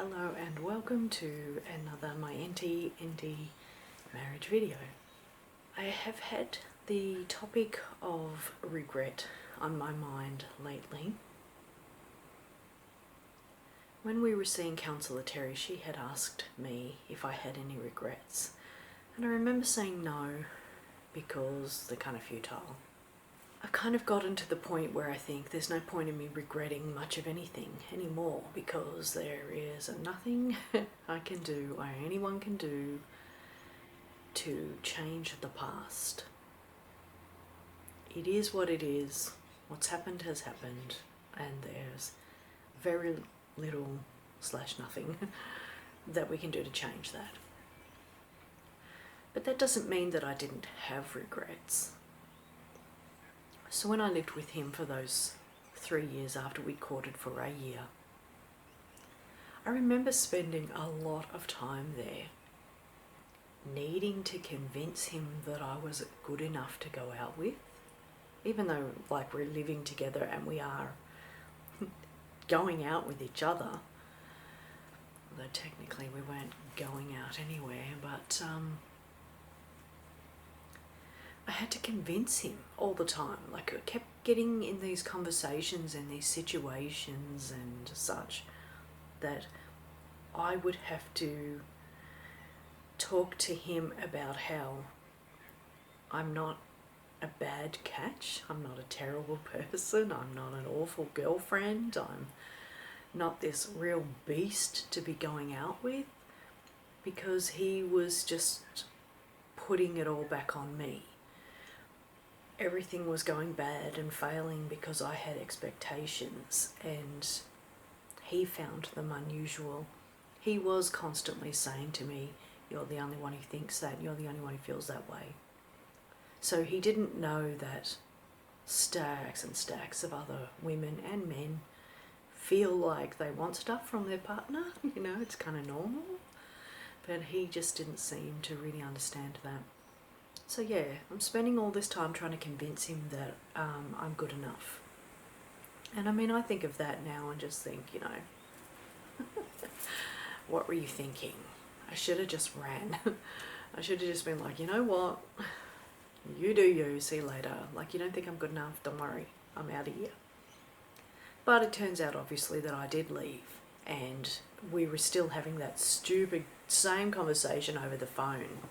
Hello and welcome to another my indie marriage video. I have had the topic of regret on my mind lately. When we were seeing Counsellor Terry, she had asked me if I had any regrets, and I remember saying no because they're kind of futile. I've kind of gotten to the point where I think there's no point in me regretting much of anything anymore, because there is nothing I can do or anyone can do to change the past. It is what it is. What's happened has happened, and there's very little / nothing that we can do to change that. But that doesn't mean that I didn't have regrets. So when I lived with him for those 3 years after we courted for a year, I remember spending a lot of time there, needing to convince him that I was good enough to go out with, even though we're living together and we are going out with each other, although technically we weren't going out anywhere, but I had to convince him all the time. I kept getting in these conversations and these situations and such that I would have to talk to him about how I'm not a bad catch, I'm not a terrible person, I'm not an awful girlfriend, I'm not this real beast to be going out with, because he was just putting it all back on me. Everything was going bad and failing because I had expectations, and he found them unusual. He was constantly saying to me, "You're the only one who thinks that, you're the only one who feels that way." So he didn't know that stacks and stacks of other women and men feel like they want stuff from their partner. It's kind of normal. But he just didn't seem to really understand that. So yeah, I'm spending all this time trying to convince him that I'm good enough. And I think of that now and just think, what were you thinking? I should have just ran. I should have just been like, you know what? You do you, see you later. You don't think I'm good enough? Don't worry, I'm out of here. But it turns out, obviously, that I did leave, and we were still having that stupid same conversation over the phone,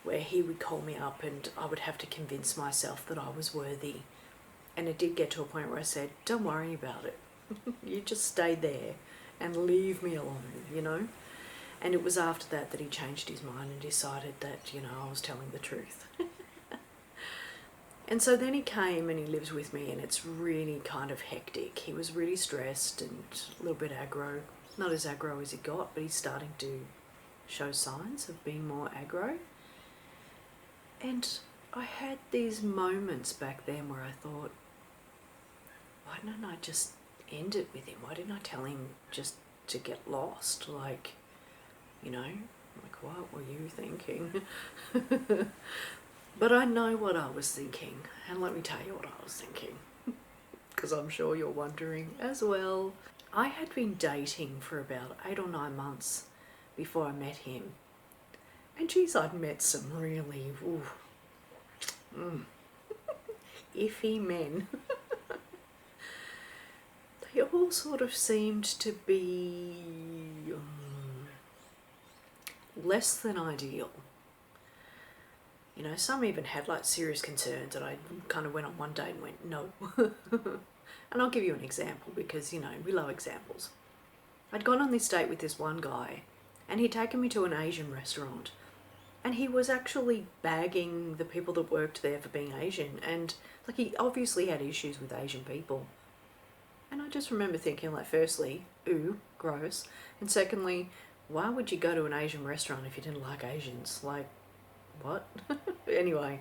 where he would call me up and I would have to convince myself that I was worthy. And it did get to a point where I said, don't worry about it. You just stay there and leave me alone, And it was after that that he changed his mind and decided that, I was telling the truth. And so then he came and he lives with me, and it's really kind of hectic. He was really stressed and a little bit aggro. Not as aggro as he got, but he's starting to show signs of being more aggro. And I had these moments back then where I thought, why didn't I just end it with him? Why didn't I tell him just to get lost? What were you thinking? But I know what I was thinking, and let me tell you what I was thinking, because I'm sure you're wondering as well. I had been dating for about 8 or 9 months before I met him. And geez, I'd met some really iffy men. They all sort of seemed to be less than ideal. Some even had serious concerns, and I kind of went on one date and went, no. And I'll give you an example, because, we love examples. I'd gone on this date with this one guy, and he'd taken me to an Asian restaurant. And he was actually bagging the people that worked there for being Asian. And he obviously had issues with Asian people. And I just remember thinking, firstly, ooh, gross. And secondly, why would you go to an Asian restaurant if you didn't like Asians? What? Anyway,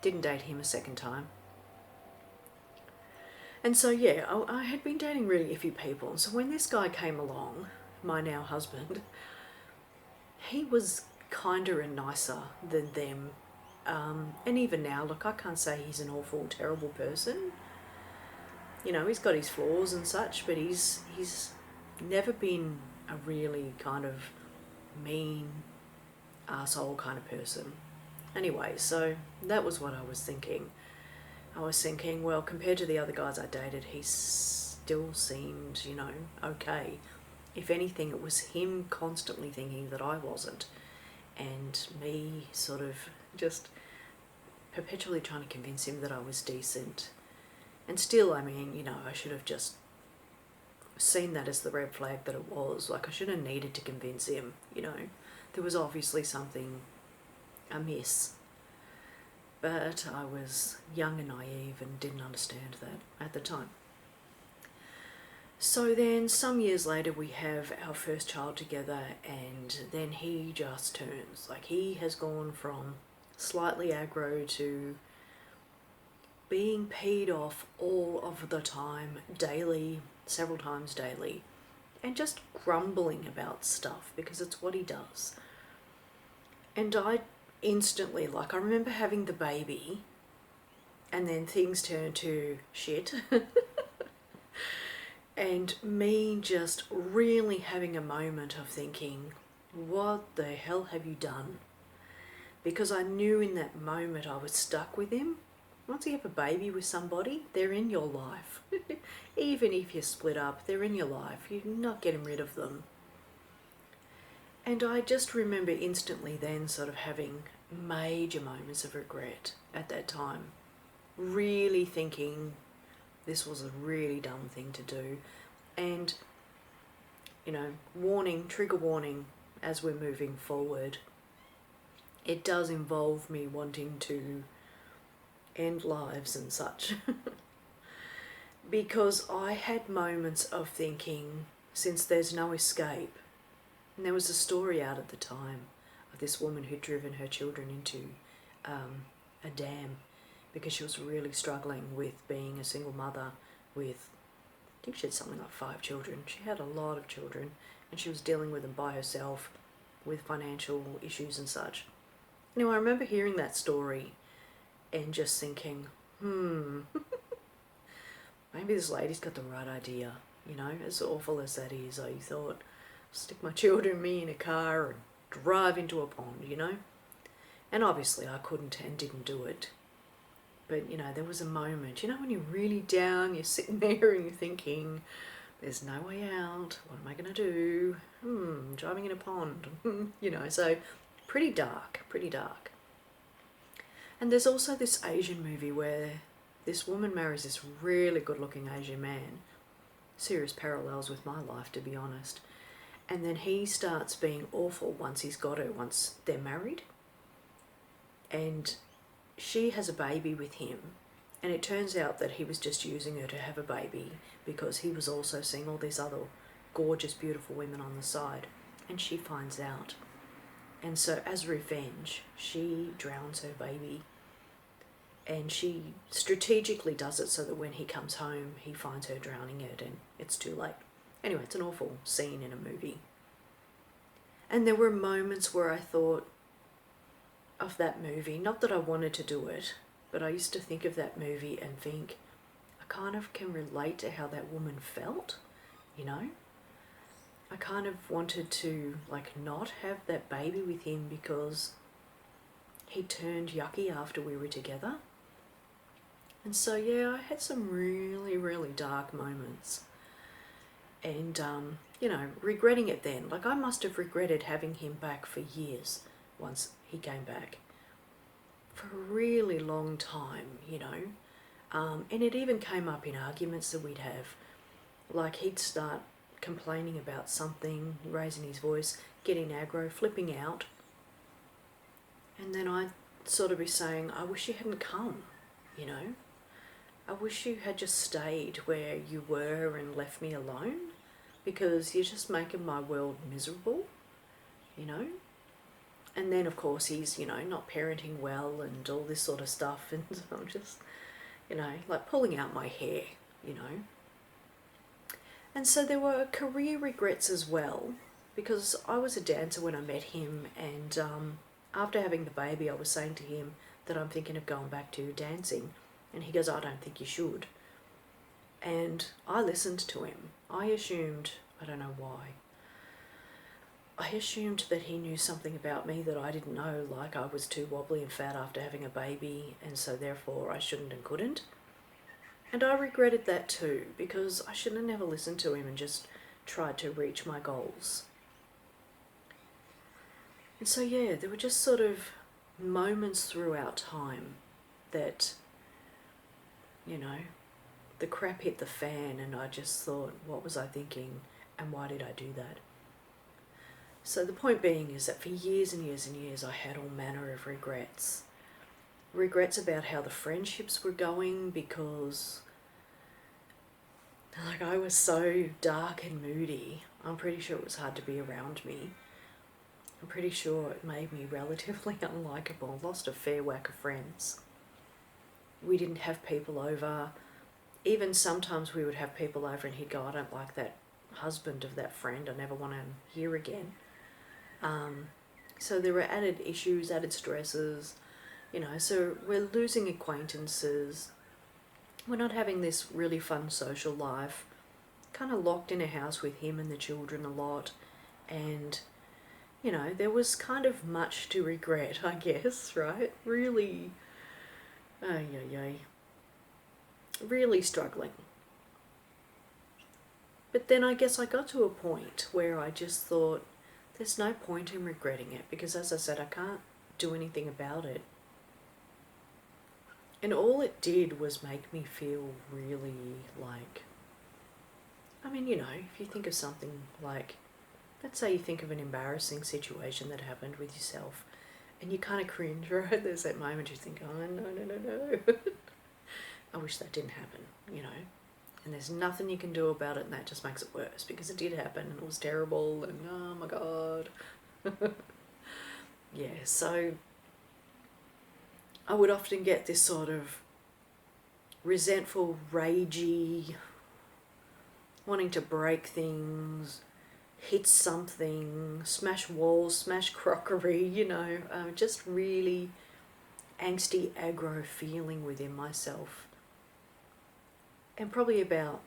didn't date him a second time. And so, yeah, I had been dating really iffy people. And so when this guy came along, my now husband, he was kinder and nicer than them, and even now, I can't say he's an awful, terrible person. He's got his flaws and such, but he's never been a really kind of mean, arsehole kind of person. Anyway, so that was what I was thinking. I was thinking, well, compared to the other guys I dated, he still seemed, okay. If anything, it was him constantly thinking that I wasn't, and me sort of just perpetually trying to convince him that I was decent. And still, I mean, I should have just seen that as the red flag that it was. Like, I shouldn't have needed to convince him, There was obviously something amiss. But I was young and naive and didn't understand that at the time. So then some years later we have our first child together, and then he just turns. Like, he has gone from slightly aggro to being peed off all of the time, daily, several times daily, and just grumbling about stuff because it's what he does. And I instantly, I remember having the baby and then things turned to shit and me just really having a moment of thinking, what the hell have you done? Because I knew in that moment I was stuck with him. Once you have a baby with somebody, they're in your life. Even if you split up, they're in your life. You're not getting rid of them. And I just remember instantly then sort of having major moments of regret at that time. Really thinking this was a really dumb thing to do. And, trigger warning as we're moving forward. It does involve me wanting to end lives and such. Because I had moments of thinking, since there's no escape, and there was a story out at the time of this woman who'd driven her children into a dam because she was really struggling with being a single mother with, I think she had something like 5 children. She had a lot of children and she was dealing with them by herself with financial issues and such. Anyway, I remember hearing that story and just thinking, maybe this lady's got the right idea, as awful as that is. I thought, stick my children and me in a car and drive into a pond, And obviously I couldn't and didn't do it. But, there was a moment, when you're really down, you're sitting there and you're thinking, there's no way out, what am I going to do? Driving in a pond, so pretty dark. And there's also this Asian movie where this woman marries this really good-looking Asian man. Serious parallels with my life, to be honest. And then he starts being awful once he's got her, once they're married. And she has a baby with him. And it turns out that he was just using her to have a baby because he was also seeing all these other gorgeous, beautiful women on the side. And she finds out. And so as revenge, she drowns her baby. And she strategically does it so that when he comes home, he finds her drowning it and it's too late. Anyway, it's an awful scene in a movie. And there were moments where I thought of that movie, not that I wanted to do it, but I used to think of that movie and think, I kind of can relate to how that woman felt, I kind of wanted to, not have that baby with him because he turned yucky after we were together. And so, yeah, I had some really, really dark moments. And, regretting it then. I must have regretted having him back for years once he came back. For a really long time, And it even came up in arguments that we'd have. He'd start complaining about something, raising his voice, getting aggro, flipping out. And then I'd sort of be saying, I wish you hadn't come, I wish you had just stayed where you were and left me alone because you're just making my world miserable, And then, of course, he's, not parenting well and all this sort of stuff. And I'm just, pulling out my hair, And so there were career regrets as well because I was a dancer when I met him. And after having the baby, I was saying to him that I'm thinking of going back to dancing. And he goes, I don't think you should. And I listened to him. I assumed, I don't know why, I assumed that he knew something about me that I didn't know, like I was too wobbly and fat after having a baby, and so therefore I shouldn't and couldn't. And I regretted that too, because I should have never listened to him and just tried to reach my goals. And so yeah, there were just sort of moments throughout time that, you know, the crap hit the fan and I just thought, what was I thinking and why did I do that? So the point being is that for years and years and years I had all manner of regrets. Regrets about how the friendships were going, because like I was so dark and moody. I'm pretty sure it was hard to be around me. I'm pretty sure it made me relatively unlikable. Lost a fair whack of friends. We didn't have people over. Even sometimes we would have people over and he'd go, I don't like that husband of that friend. I never want to hear again. So there were added issues, added stresses, you know, so we're losing acquaintances. We're not having this really fun social life. Kind of locked in a house with him and the children a lot. And, you know, there was kind of much to regret, I guess, right? Really, really struggling. But then I guess I got to a point where I just thought, there's no point in regretting it, because as I said, I can't do anything about it. And all it did was make me feel really like, I mean, you know, if you think of something like, let's say you think of an embarrassing situation that happened with yourself and you kind of cringe, right? There's that moment you think, oh, no. I wish that didn't happen, you know. And there's nothing you can do about it, and that just makes it worse because it did happen and it was terrible and oh my God. Yeah, so I would often get this sort of resentful, ragey, wanting to break things, hit something, smash walls, smash crockery, you know, just really angsty, aggro feeling within myself. And probably about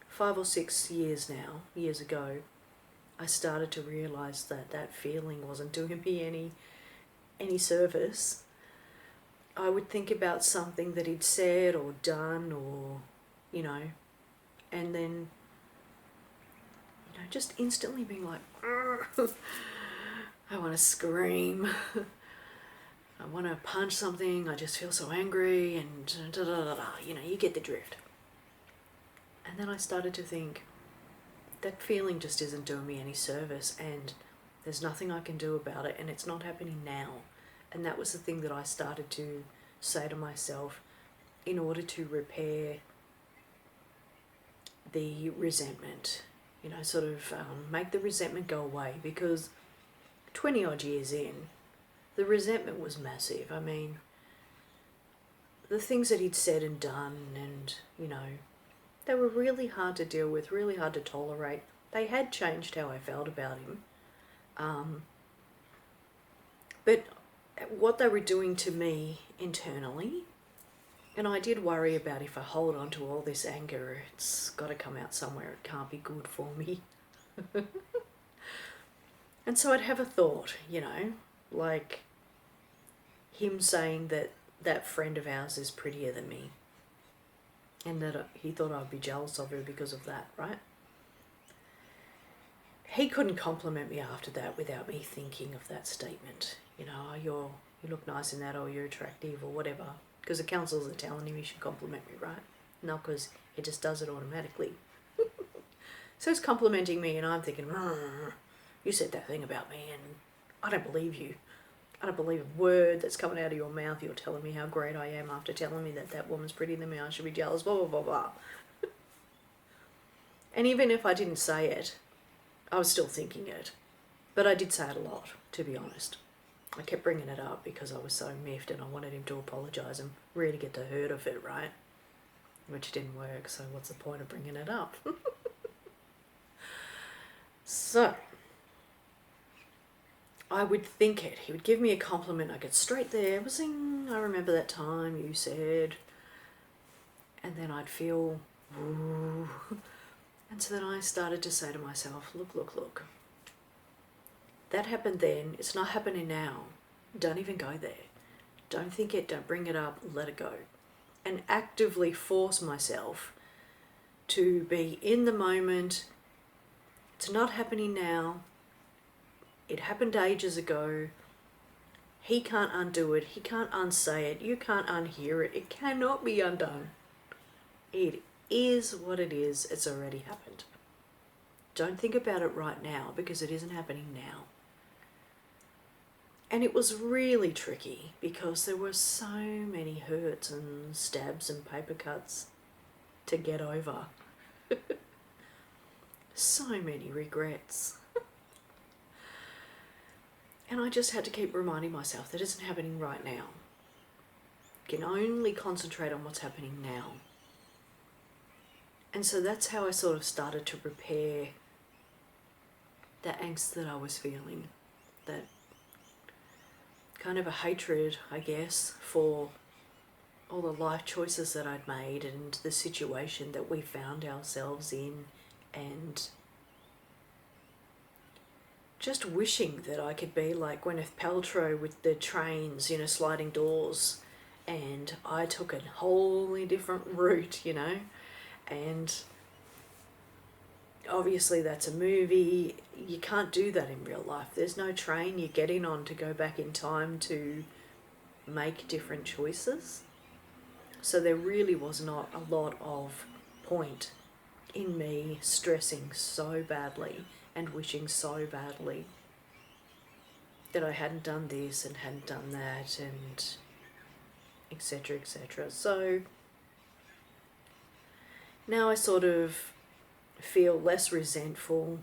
5 or 6 years ago, I started to realise that that feeling wasn't doing me any service. I would think about something that he'd said or done or, you know, and then, you know, just instantly being like, I want to scream. I want to punch something. I just feel so angry and you know, you get the drift. And then I started to think, that feeling just isn't doing me any service and there's nothing I can do about it and it's not happening now. And that was the thing that I started to say to myself in order to repair the resentment, you know, sort of make the resentment go away, because 20 odd years in, the resentment was massive. I mean, the things that he'd said and done and, you know, they were really hard to deal with, really hard to tolerate. They had changed how I felt about him. But what they were doing to me internally, and I did worry about, if I hold on to all this anger, it's got to come out somewhere. It can't be good for me. And so I'd have a thought, you know, like him saying that that friend of ours is prettier than me. And that he thought I'd be jealous of her because of that, right? He couldn't compliment me after that without me thinking of that statement. You know, you look nice in that, or you're attractive, or whatever. Because the counsellors are telling him he should compliment me, right? Not because he just does it automatically. So he's complimenting me and I'm thinking, you said that thing about me and I don't believe you. I don't believe a word that's coming out of your mouth. You're telling me how great I am after telling me that that woman's prettier than me. I should be jealous, blah, blah, blah, blah. And even if I didn't say it, I was still thinking it. But I did say it a lot, to be honest. I kept bringing it up because I was so miffed and I wanted him to apologise and really get the hurt of it, right? Which didn't work, so what's the point of bringing it up? So I would think it. He would give me a compliment. I get straight there. I remember that time you said. And then I'd feel, ooh. And so then I started to say to myself, look. that happened then, it's not happening now. Don't even go there. Don't think it, don't bring it up, let it go. And actively force myself to be in the moment. It's not happening now. It happened ages ago. He can't undo it. He can't unsay it. You can't unhear it. It cannot be undone. It is what it is. It's already happened. Don't think about it right now because it isn't happening now. And it was really tricky because there were so many hurts and stabs and paper cuts to get over. So many regrets. And I just had to keep reminding myself that isn't happening right now. You can only concentrate on what's happening now. And so that's how I sort of started to prepare that angst that I was feeling, that kind of a hatred, I guess, for all the life choices that I'd made and the situation that we found ourselves in, and just wishing that I could be like Gwyneth Paltrow with the trains, you know, sliding doors, and I took a wholly different route, you know, and obviously that's a movie. You can't do that in real life. There's no train you're getting on to go back in time to make different choices. So there really was not a lot of point in me stressing so badly and wishing so badly that I hadn't done this and hadn't done that, and etc, etc. So now I sort of feel less resentful.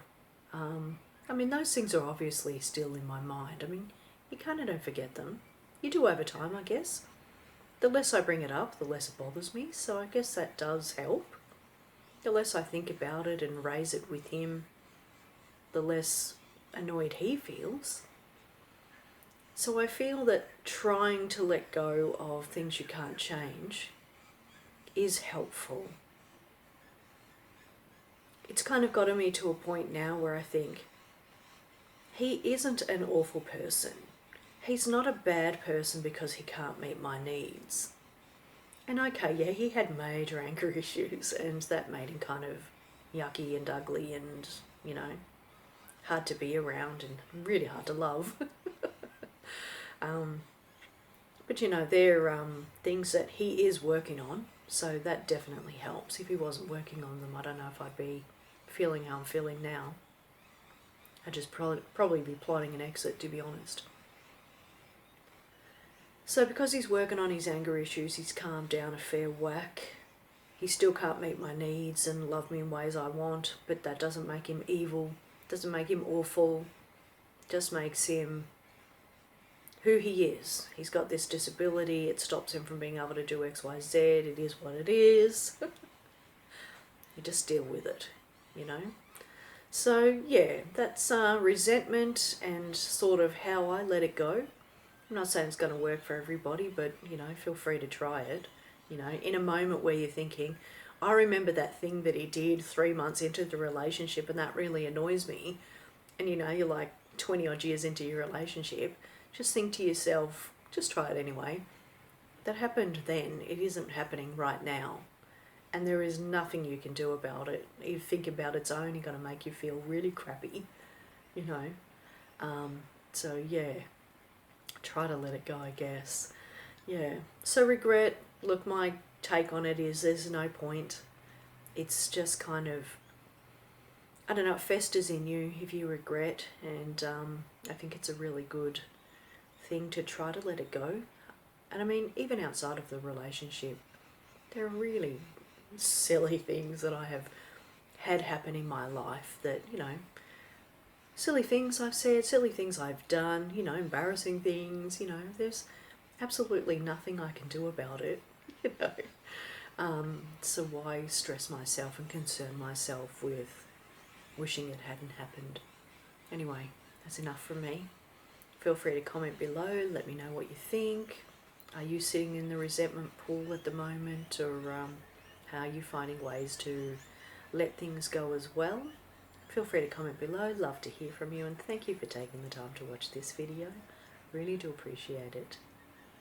I mean, those things are obviously still in my mind. I mean, you kind of don't forget them. You do over time, I guess. The less I bring it up, the less it bothers me. So I guess that does help. The less I think about it and raise it with him, the less annoyed he feels. So I feel that trying to let go of things you can't change is helpful. It's kind of gotten me to a point now where I think he isn't an awful person. He's not a bad person because he can't meet my needs. And okay, yeah, he had major anger issues, and that made him kind of yucky and ugly and, you know, hard to be around and really hard to love. But you know, they're things that he is working on, so that definitely helps. If he wasn't working on them, I don't know if I'd be feeling how I'm feeling now. I'd just probably be plotting an exit, to be honest. So because he's working on his anger issues, he's calmed down a fair whack. He still can't meet my needs and love me in ways I want, but that doesn't make him evil, doesn't make him awful, just makes him who he is. He's got this disability, it stops him from being able to do X, Y, Z, it is what it is. You just deal with it, you know. So yeah, that's resentment and sort of how I let it go. I'm not saying it's going to work for everybody, but, you know, feel free to try it. You know, in a moment where you're thinking, I remember that thing that he did 3 months into the relationship and that really annoys me. And, you know, you're like 20 odd years into your relationship. Just think to yourself, just try it anyway. That happened then. It isn't happening right now. And there is nothing you can do about it. You think about it's only going to make you feel really crappy, you know. So, yeah. Try to let it go, I guess. Yeah. So regret, look, my take on it is there's no point. It's just kind of, I don't know, it festers in you if you regret, and I think it's a really good thing to try to let it go. And I mean, even outside of the relationship, there are really silly things that I have had happen in my life that, you know, silly things I've said, silly things I've done, you know, embarrassing things, you know, there's absolutely nothing I can do about it, you know. So why stress myself and concern myself with wishing it hadn't happened? Anyway, that's enough from me. Feel free to comment below, let me know what you think. Are you sitting in the resentment pool at the moment, or how are you finding ways to let things go as well? Feel free to comment below. Love to hear from you, and thank you for taking the time to watch this video. Really do appreciate it.